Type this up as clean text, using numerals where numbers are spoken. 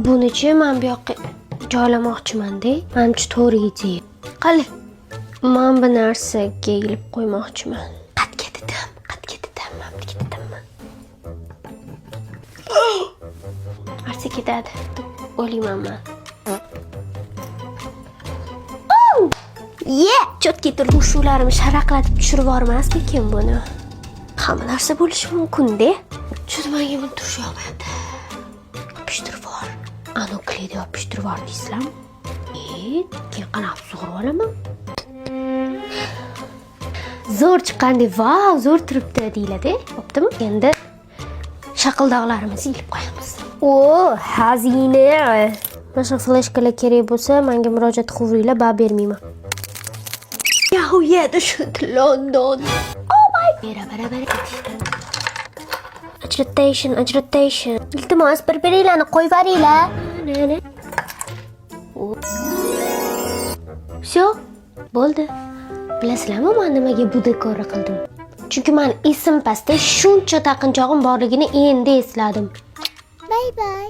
Buni-chi men bu yoqqa joylamoqchiman-da. Menimcha to'g'ri ideya. Qani, men bu narsaga ilib qo'ymoqchiman. Qatga dedim. Men ketdimmi? Arsa ketadi. O'layman men. Chotga turib mushularimni sharaqlatib tushirib yubormasmikin buni. Hamma narsa bo'lishi mumkin-da. Chudmaga buni tushib olmayapti. Yopishtirib bor. Anoklida yopishtirib bor deysizlarmi? Keyin qanaqa sug'urib olaman? Zo'r chiqqandi, vau, zo'r turibdi deyiladi. Bo'ptimi? Endi shaqildoqlarimizni ilib qo'yamiz. Xazina. Boshqa fleshkalar kerak bo'lsa, menga murojaat qilinglar, bab bermayman. Yahuyada shu London. Oh my. Bera. Ajratation. Iltimos, bir-biringlarni qo'yib yuboringlar. Всё, bo'ldi. Bilasizlarmi, men nimaga bu dekorni qildim? Chunki men esim pastda shuncha taqinchog'im borligini endi esladim. Bye bye.